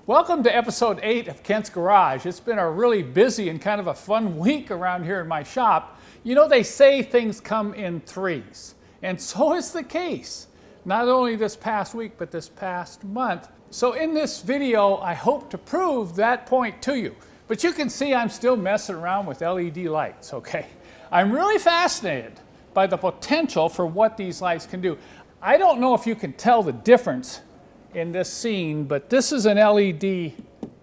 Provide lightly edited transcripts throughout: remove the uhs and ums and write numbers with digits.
Welcome to episode 8 of Kent's Garage. It's been a really busy and kind of a fun week around here in my shop. You know, they say things come in threes, and so is the case. Not only this past week, but this past month. So in this video, I hope to prove that point to you. But you can see I'm still messing around with LED lights, okay? I'm really fascinated by the potential for what these lights can do. I don't know if you can tell the difference in this scene, but this is an LED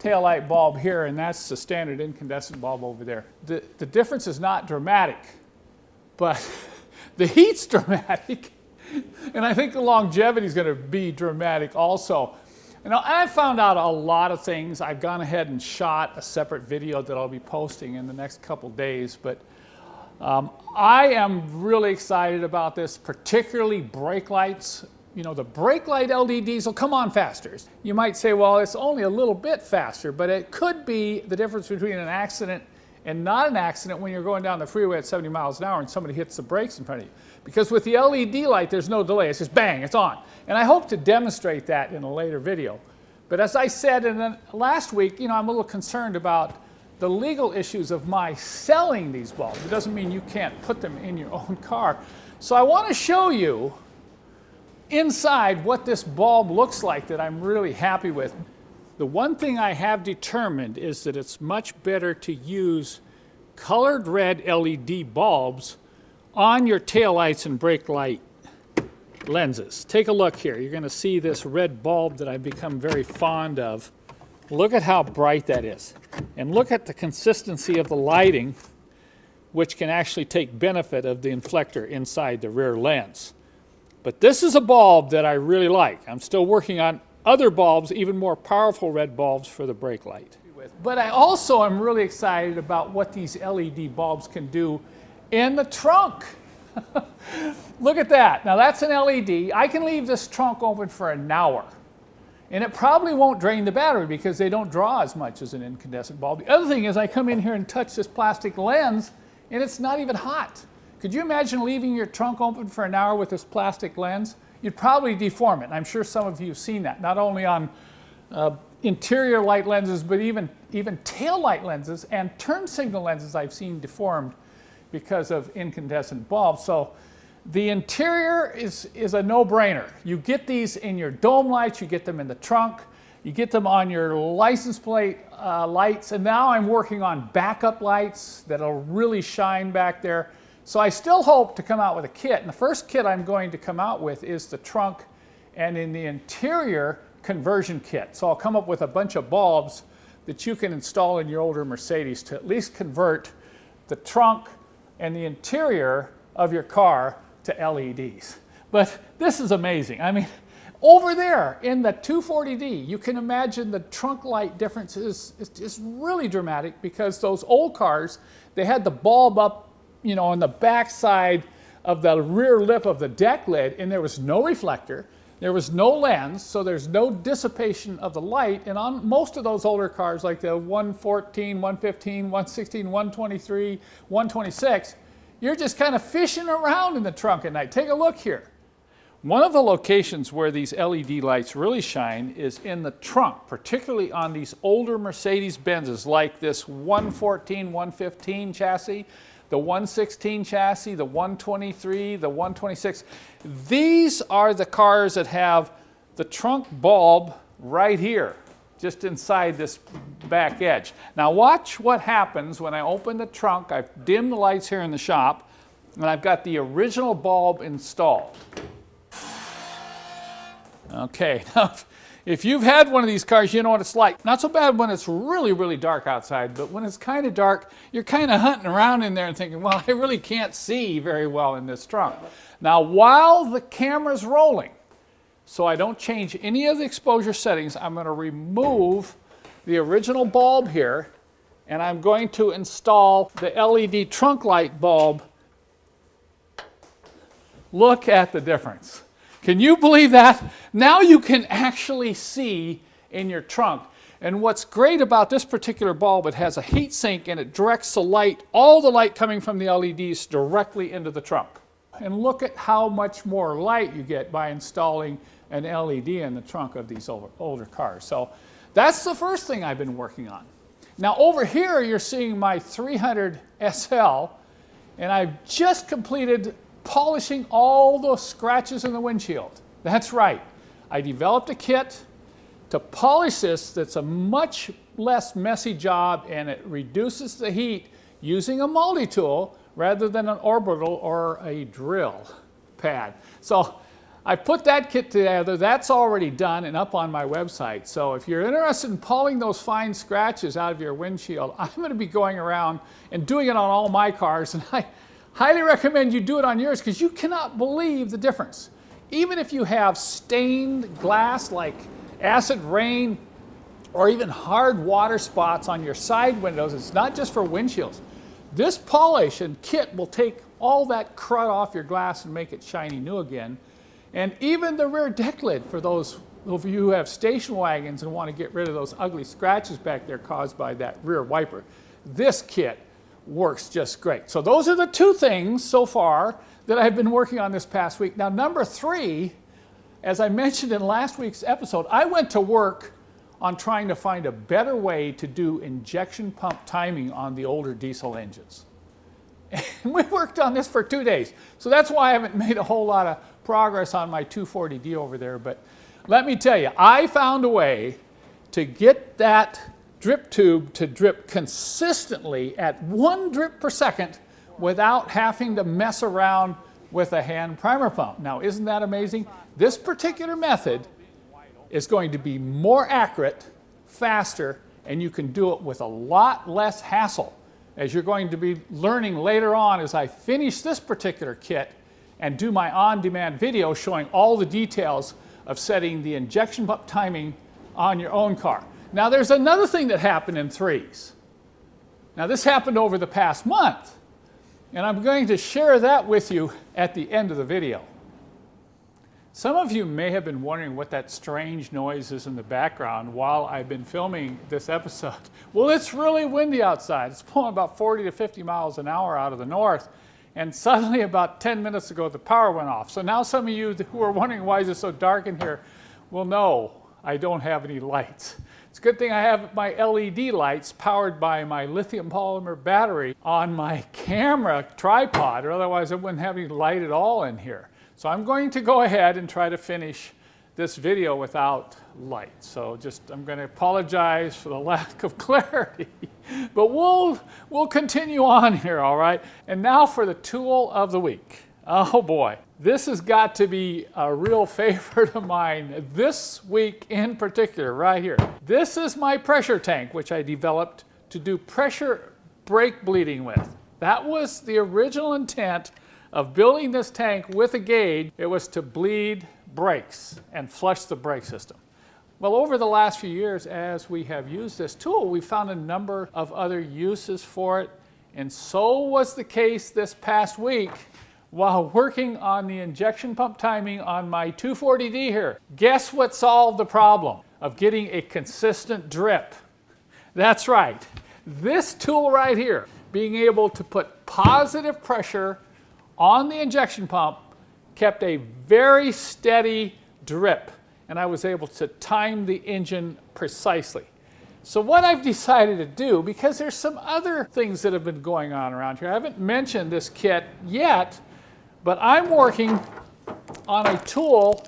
taillight bulb here, and that's the standard incandescent bulb over there. The difference is not dramatic, but the heat's dramatic, and I think the longevity is going to be dramatic also. You know, I found out a lot of things. I've gone ahead and shot a separate video that I'll be posting in the next couple days, but I am really excited about this, particularly brake lights. You know, the brake light LEDs will come on faster. You might say, well, it's only a little bit faster, but it could be the difference between an accident and not an accident when you're going down the freeway at 70 miles an hour and somebody hits the brakes in front of you. Because with the LED light, there's no delay. It's just bang, it's on. And I hope to demonstrate that in a later video. But as I said in the last week, you know, I'm a little concerned about the legal issues of my selling these bulbs. It doesn't mean you can't put them in your own car. So I want to show you inside what this bulb looks like that I'm really happy with. The one thing I have determined is that it's much better to use colored red LED bulbs on your taillights and brake light lenses. Take a look here. You're going to see this red bulb that I've become very fond of. Look at how bright that is. And look at the consistency of the lighting, which can actually take benefit of the inflector inside the rear lens. But this is a bulb that I really like. I'm still working on other bulbs, even more powerful red bulbs for the brake light. But I also am really excited about what these LED bulbs can do in the trunk. Look at that. Now that's an LED. I can leave this trunk open for an hour. And it probably won't drain the battery because they don't draw as much as an incandescent bulb. The other thing is I come in here and touch this plastic lens and it's not even hot. Could you imagine leaving your trunk open for an hour with this plastic lens? You'd probably deform it. And I'm sure some of you have seen that, not only on interior light lenses, but even tail light lenses and turn signal lenses I've seen deformed because of incandescent bulbs. So the interior is a no-brainer. You get these in your dome lights, you get them in the trunk, you get them on your license plate lights, and now I'm working on backup lights that'll really shine back there. So I still hope to come out with a kit, and the first kit I'm going to come out with is the trunk and in the interior conversion kit. So I'll come up with a bunch of bulbs that you can install in your older Mercedes to at least convert the trunk and the interior of your car to LEDs. But this is amazing. I mean, over there in the 240D, you can imagine the trunk light difference is just really dramatic because those old cars, they had the bulb up, you know, on the back side of the rear lip of the deck lid, and there was no reflector, there was no lens, so there's no dissipation of the light. And on most of those older cars, like the 114, 115, 116, 123, 126, you're just kind of fishing around in the trunk at night. Take a look here. One of the locations where these LED lights really shine is in the trunk, particularly on these older Mercedes-Benzes like this 114, 115 chassis, the 116 chassis, the 123, the 126. These are the cars that have the trunk bulb right here, just inside this back edge. Now watch what happens when I open the trunk. I've dimmed the lights here in the shop, and I've got the original bulb installed. Okay, now if you've had one of these cars, you know what it's like. Not so bad when it's really, really dark outside, but when it's kind of dark, you're kind of hunting around in there and thinking, well, I really can't see very well in this trunk. Now, while the camera's rolling, so I don't change any of the exposure settings, I'm going to remove the original bulb here, and I'm going to install the LED trunk light bulb. Look at the difference. Can you believe that? Now you can actually see in your trunk. And what's great about this particular bulb, it has a heat sink and it directs the light, all the light coming from the LEDs directly into the trunk. And look at how much more light you get by installing an LED in the trunk of these older cars. So that's the first thing I've been working on. Now over here you're seeing my 300 SL, and I've just completed polishing all those scratches in the windshield. That's right. I developed a kit to polish this that's a much less messy job, and it reduces the heat using a multi-tool rather than an orbital or a drill pad. So I put that kit together. That's already done and up on my website. So if you're interested in pulling those fine scratches out of your windshield, I'm going to be going around and doing it on all my cars, and I highly recommend you do it on yours because you cannot believe the difference. Even if you have stained glass like acid rain or even hard water spots on your side windows, it's not just for windshields. This polish and kit will take all that crud off your glass and make it shiny new again. And even the rear deck lid, for those of you who have station wagons and want to get rid of those ugly scratches back there caused by that rear wiper, this kit works just great. So those are the two things so far that I've been working on this past week. Now number 3, as I mentioned in last week's episode, I went to work on trying to find a better way to do injection pump timing on the older diesel engines. And we worked on this for 2 days. So that's why I haven't made a whole lot of progress on my 240D over there. But let me tell you, I found a way to get that drip tube to drip consistently at 1 drip per second without having to mess around with a hand primer pump. Now, isn't that amazing? This particular method is going to be more accurate, faster, and you can do it with a lot less hassle, as you're going to be learning later on as I finish this particular kit and do my on-demand video showing all the details of setting the injection pump timing on your own car. Now there's another thing that happened in 3s. Now this happened over the past month, and I'm going to share that with you at the end of the video. Some of you may have been wondering what that strange noise is in the background while I've been filming this episode. Well, it's really windy outside. It's blowing about 40 to 50 miles an hour out of the north, and suddenly about 10 minutes ago the power went off. So now some of you who are wondering why is it so dark in here, well, no, I don't have any lights. It's a good thing I have my LED lights powered by my lithium polymer battery on my camera tripod, or otherwise I wouldn't have any light at all in here. So I'm going to go ahead and try to finish this video without light. So I'm going to apologize for the lack of clarity, but we'll continue on here, all right? And now for the tool of the week. Oh boy, this has got to be a real favorite of mine this week in particular, right here. This is my pressure tank, which I developed to do pressure brake bleeding with. That was the original intent of building this tank with a gauge. It was to bleed brakes and flush the brake system. Well, over the last few years, as we have used this tool, we found a number of other uses for it, and so was the case this past week while working on the injection pump timing on my 240D here. Guess what solved the problem of getting a consistent drip? That's right, this tool right here, being able to put positive pressure on the injection pump kept a very steady drip, and I was able to time the engine precisely. So what I've decided to do, because there's some other things that have been going on around here, I haven't mentioned this kit yet, but I'm working on a tool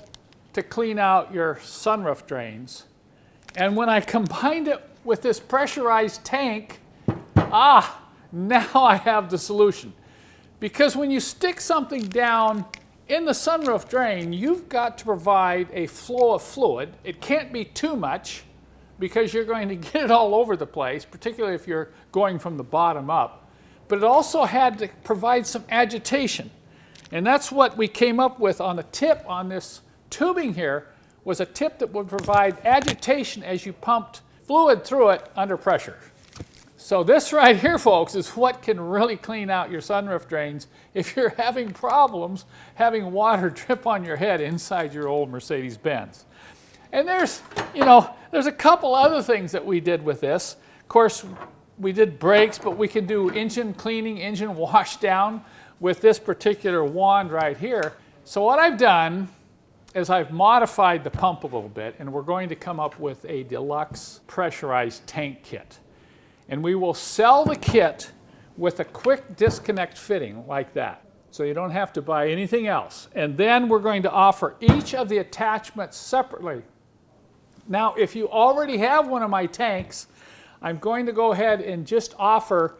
to clean out your sunroof drains. And when I combined it with this pressurized tank, now I have the solution. Because when you stick something down in the sunroof drain, you've got to provide a flow of fluid. It can't be too much because you're going to get it all over the place, particularly if you're going from the bottom up. But it also had to provide some agitation. And that's what we came up with on the tip on this tubing here, was a tip that would provide agitation as you pumped fluid through it under pressure. So this right here, folks, is what can really clean out your sunroof drains if you're having problems having water drip on your head inside your old Mercedes-Benz. And there's a couple other things that we did with this. Of course, we did brakes, but we can do engine cleaning, engine wash down with this particular wand right here. So what I've done is I've modified the pump a little bit, and we're going to come up with a Deluxe pressurized tank kit. And we will sell the kit with a quick disconnect fitting like that. So you don't have to buy anything else. And then we're going to offer each of the attachments separately. Now, if you already have one of my tanks, I'm going to go ahead and just offer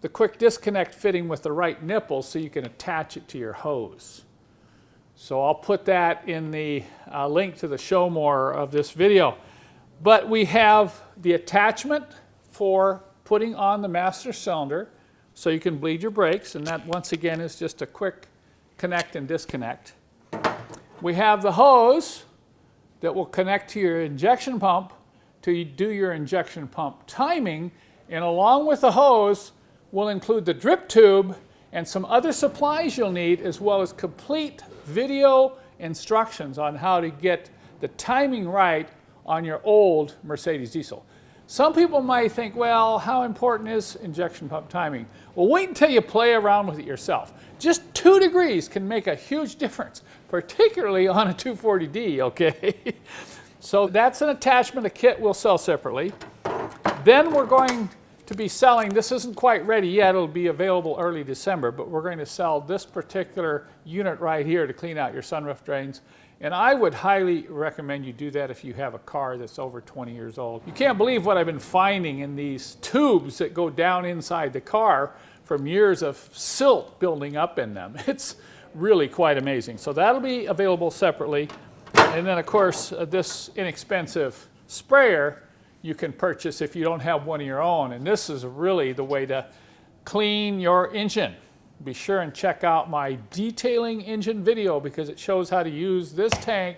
the quick disconnect fitting with the right nipple so you can attach it to your hose. So I'll put that in the link to the show more of this video. But we have the attachment for putting on the master cylinder so you can bleed your brakes, and that once again is just a quick connect and disconnect. We have the hose that will connect to your injection pump to do your injection pump timing, and along with the hose we'll include the drip tube and some other supplies you'll need, as well as complete video instructions on how to get the timing right on your old Mercedes diesel. Some people might think, well, how important is injection pump timing? Well, wait until you play around with it yourself. Just 2 degrees can make a huge difference, particularly on a 240D, okay? So that's an attachment, a kit we'll sell separately. Then we're going to be selling, this isn't quite ready yet, it'll be available early December, but we're going to sell this particular unit right here to clean out your sunroof drains. And I would highly recommend you do that if you have a car that's over 20 years old. You can't believe what I've been finding in these tubes that go down inside the car from years of silt building up in them. It's really quite amazing. So that'll be available separately. And then of course, this inexpensive sprayer you can purchase if you don't have one of your own. And this is really the way to clean your engine. Be sure and check out my detailing engine video because it shows how to use this tank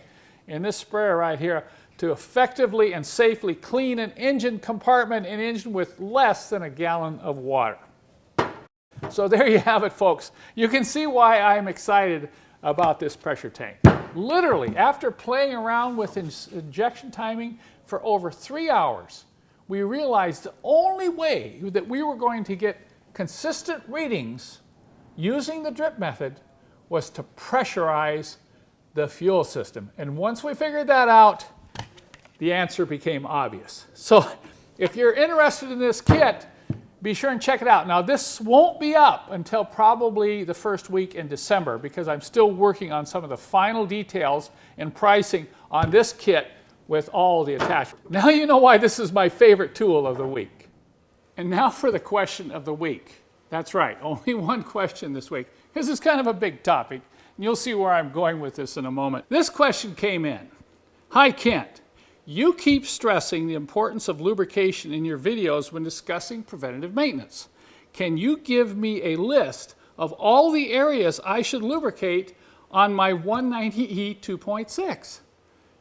and this sprayer right here to effectively and safely clean an engine compartment and engine with less than a gallon of water. So there you have it, folks. You can see why I'm excited about this pressure tank. Literally, after playing around with injection timing for over 3 hours, we realized the only way that we were going to get consistent readings using the drip method was to pressurize the fuel system. And once we figured that out, the answer became obvious. So if you're interested in this kit, be sure and check it out. Now this won't be up until probably the first week in December because I'm still working on some of the final details and pricing on this kit with all the attachments. Now you know why this is my favorite tool of the week. And now for the question of the week. That's right, only one question this week. This is kind of a big topic, and you'll see where I'm going with this in a moment. This question came in. Hi, Kent. You keep stressing the importance of lubrication in your videos when discussing preventative maintenance. Can you give me a list of all the areas I should lubricate on my 190E 2.6?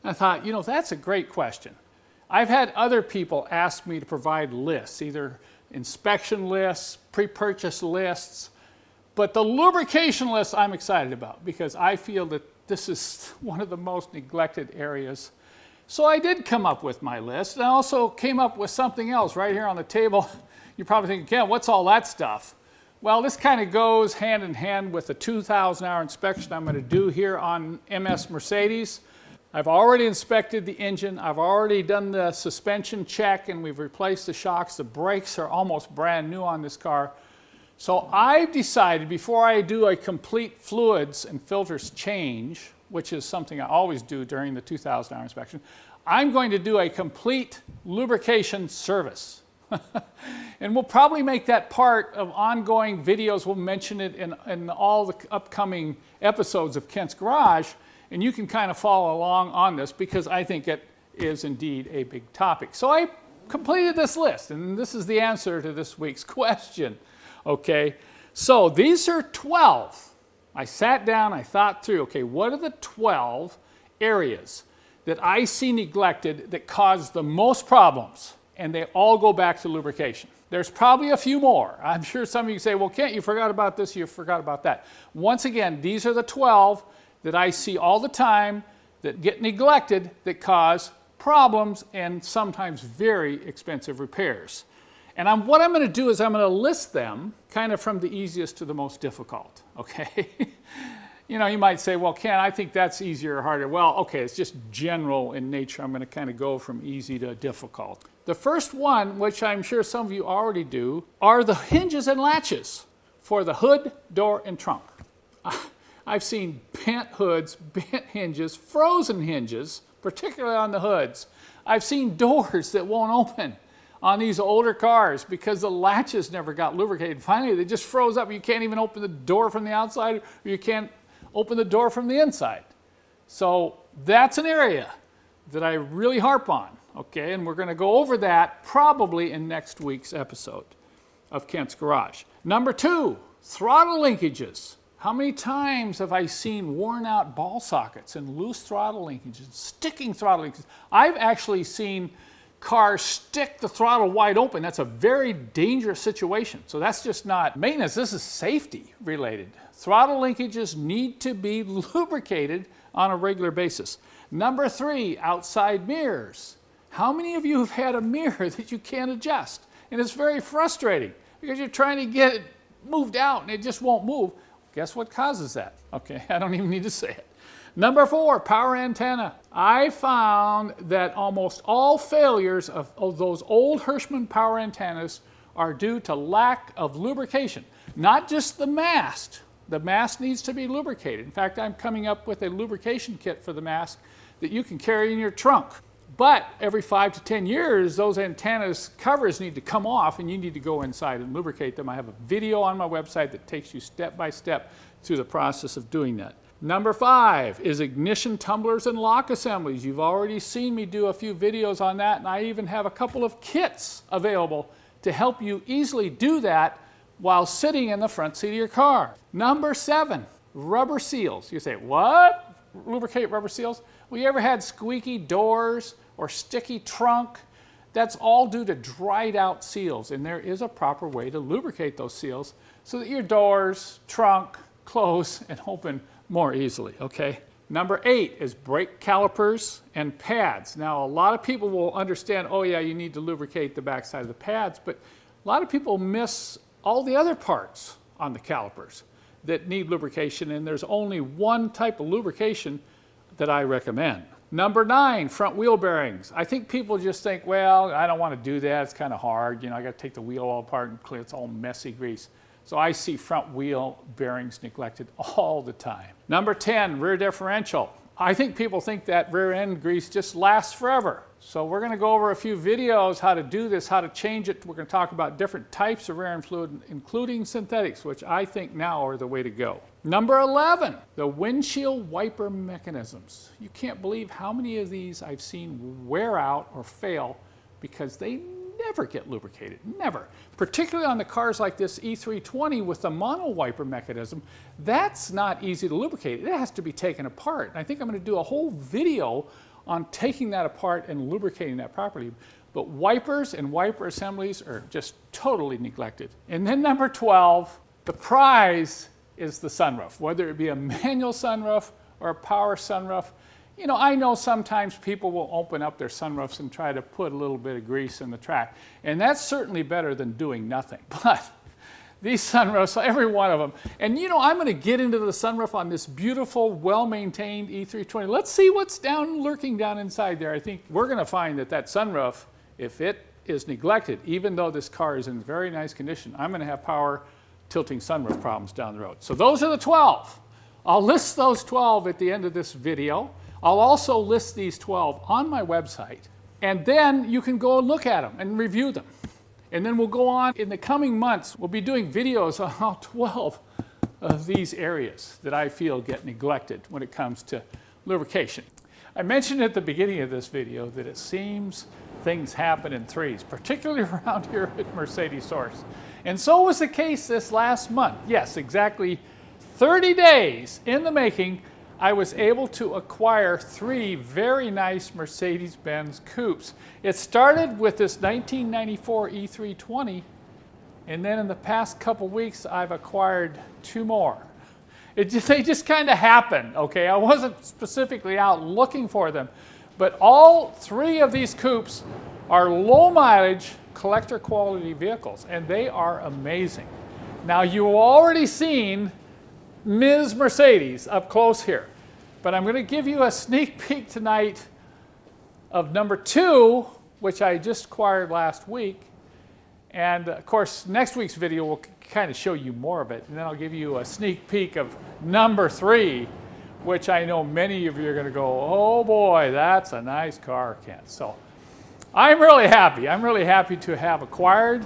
I thought, you know, that's a great question. I've had other people ask me to provide lists, either inspection lists, pre-purchase lists, but the lubrication list I'm excited about because I feel that this is one of the most neglected areas. So I did come up with my list, and I also came up with something else right here on the table. You're probably thinking, Ken, what's all that stuff? Well, this kind of goes hand in hand with the 2,000-hour inspection I'm going to do here on MS Mercedes. I've already inspected the engine, I've already done the suspension check, and we've replaced the shocks. The brakes are almost brand new on this car. So I've decided before I do a complete fluids and filters change, which is something I always do during the 2,000-hour inspection, I'm going to do a complete lubrication service. And we'll probably make that part of ongoing videos. We'll mention it in all the upcoming episodes of Kent's Garage. And you can kind of follow along on this because I think it is indeed a big topic. So I completed this list, and this is the answer to this week's question. Okay, so these are 12. I sat down, I thought through, okay, what are the 12 areas that I see neglected that cause the most problems? And they all go back to lubrication. There's probably a few more. I'm sure some of you say, well, Kent, you forgot about this, you forgot about that. Once again, these are the 12 that I see all the time that get neglected that cause problems and sometimes very expensive repairs. And what I'm going to do is I'm going to list them kind of from the easiest to the most difficult, okay? You know, you might say, well, Ken, I think that's easier or harder. Well, okay, it's just general in nature. I'm going to kind of go from easy to difficult. The first one, which I'm sure some of you already do, are the hinges and latches for the hood, door, and trunk. I've seen bent hoods, bent hinges, frozen hinges, particularly on the hoods. I've seen doors that won't open on these older cars because the latches never got lubricated. Finally, they just froze up. You can't even open the door from the outside, or you can't open the door from the inside. So that's an area that I really harp on, okay? And we're going to go over that probably in next week's episode of Kent's Garage. Number 2, throttle linkages. How many times have I seen worn out ball sockets and loose throttle linkages, sticking throttle linkages? I've actually seen cars stick the throttle wide open. That's a very dangerous situation. So that's just not maintenance, this is safety related. Throttle linkages need to be lubricated on a regular basis. Number 3, outside mirrors. How many of you have had a mirror that you can't adjust? And it's very frustrating because you're trying to get it moved out and it just won't move. Guess what causes that? Okay, I don't even need to say it. Number 4, power antenna. I found that almost all failures of those old Hirschman power antennas are due to lack of lubrication. Not just the mast. The mast needs to be lubricated. In fact, I'm coming up with a lubrication kit for the mast that you can carry in your trunk. But every 5 to 10 years, those antennas covers need to come off and you need to go inside and lubricate them. I have a video on my website that takes you step by step through the process of doing that. Number 5 is ignition tumblers and lock assemblies. You've already seen me do a few videos on that, and I even have a couple of kits available to help you easily do that while sitting in the front seat of your car. Number 7, rubber seals. You say, what? Lubricate rubber seals? Well, you ever had squeaky doors or sticky trunk? That's all due to dried out seals, and there is a proper way to lubricate those seals so that your doors, trunk, close, and open more easily, okay? Number 8 is brake calipers and pads. Now, a lot of people will understand, oh yeah, you need to lubricate the backside of the pads, but a lot of people miss all the other parts on the calipers that need lubrication, and there's only one type of lubrication that I recommend. Number 9, front wheel bearings. I think people just think, well, I don't want to do that, it's kind of hard, you know, I got to take the wheel all apart and clear, it's all messy grease. So I see front wheel bearings neglected all the time. Number 10, rear differential. I think people think that rear end grease just lasts forever. So we're going to go over a few videos how to do this, how to change it. We're going to talk about different types of rear end fluid, including synthetics, which I think now are the way to go. Number 11, the windshield wiper mechanisms. You can't believe how many of these I've seen wear out or fail because they never get lubricated, never. Particularly on the cars like this E320 with the mono wiper mechanism, that's not easy to lubricate. It has to be taken apart. And I think I'm going to do a whole video on taking that apart and lubricating that properly. But wipers and wiper assemblies are just totally neglected. And then number 12, the prize is the sunroof, whether it be a manual sunroof or a power sunroof. You know, I know sometimes people will open up their sunroofs and try to put a little bit of grease in the track, and that's certainly better than doing nothing. But these sunroofs, every one of them, and you know, I'm going to get into the sunroof on this beautiful, well-maintained E320. Let's see what's lurking down inside there. I think we're going to find that that sunroof, if it is neglected, even though this car is in very nice condition, I'm going to have power tilting sunroof problems down the road. So those are the 12. I'll list those 12 at the end of this video. I'll also list these 12 on my website, and then you can go and look at them and review them. And then we'll go on in the coming months. We'll be doing videos on all 12 of these areas that I feel get neglected when it comes to lubrication. I mentioned at the beginning of this video that it seems things happen in threes, particularly around here at Mercedessource. And so was the case this last month. Yes, exactly 30 days in the making, I was able to acquire 3 very nice Mercedes-Benz Coupes. It started with this 1994 E320, and then in the past couple weeks, I've acquired 2 more. They just kind of happened, okay? I wasn't specifically out looking for them, but all 3 of these Coupes are low mileage collector quality vehicles, and they are amazing. Now, you've already seen Ms. Mercedes up close here. But I'm going to give you a sneak peek tonight of number 2, which I just acquired last week. And of course, next week's video will kind of show you more of it. And then I'll give you a sneak peek of number 3, which I know many of you are going to go, oh boy, that's a nice car, Kent. So I'm really happy. I'm really happy to have acquired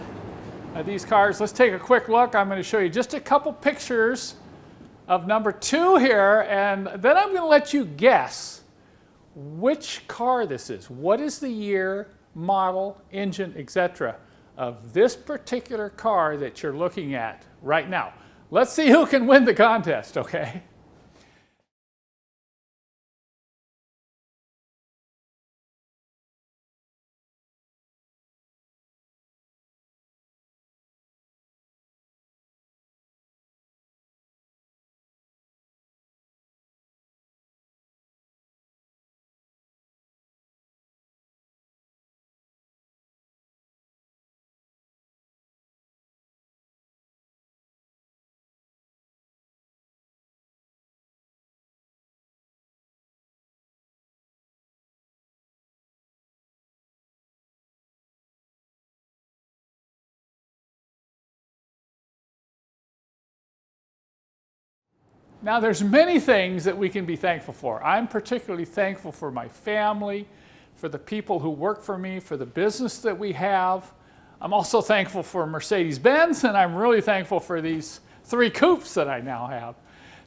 these cars. Let's take a quick look. I'm going to show you just a couple pictures of number 2 here, and then I'm going to let you guess which car this is. What is the year, model, engine, etc. of this particular car that you're looking at right now. Let's see who can win the contest, okay? Now, there's many things that we can be thankful for. I'm particularly thankful for my family, for the people who work for me, for the business that we have. I'm also thankful for Mercedes-Benz, and I'm really thankful for these 3 Coupes that I now have.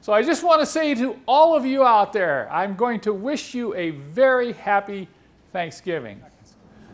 So I just want to say to all of you out there, I'm going to wish you a very happy Thanksgiving.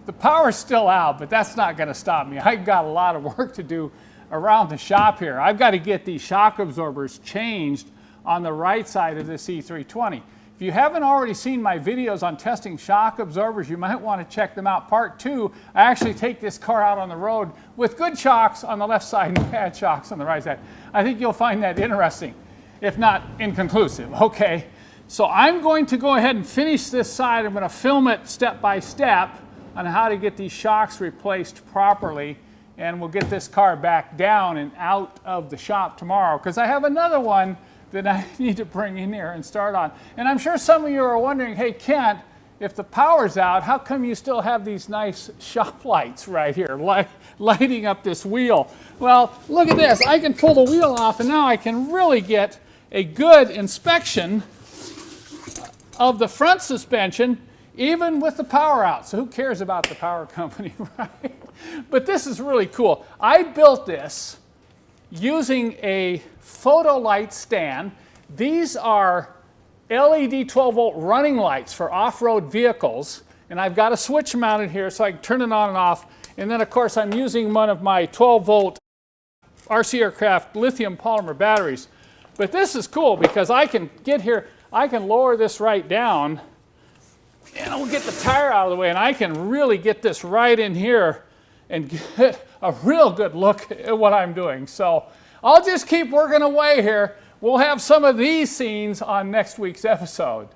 The power's still out, but that's not going to stop me. I've got a lot of work to do around the shop here. I've got to get these shock absorbers changed on the right side of this E320. If you haven't already seen my videos on testing shock absorbers, you might want to check them out. Part 2, I actually take this car out on the road with good shocks on the left side and bad shocks on the right side. I think you'll find that interesting, if not inconclusive. Okay, so I'm going to go ahead and finish this side. I'm going to film it step by step on how to get these shocks replaced properly, and we'll get this car back down and out of the shop tomorrow, because I have another one that I need to bring in here and start on. And I'm sure some of you are wondering, hey Kent, if the power's out, how come you still have these nice shop lights right here lighting up this wheel? Well, look at this. I can pull the wheel off, and now I can really get a good inspection of the front suspension, even with the power out. So who cares about the power company, right? But this is really cool. I built this using a photo light stand. These are LED 12-volt running lights for off-road vehicles, and I've got a switch mounted here so I can turn it on and off. And then, of course, I'm using one of my 12-volt RC Aircraft lithium polymer batteries. But this is cool because I can get here, I can lower this right down, and I'll get the tire out of the way, and I can really get this right in here and get a real good look at what I'm doing. So I'll just keep working away here. We'll have some of these scenes on next week's episode.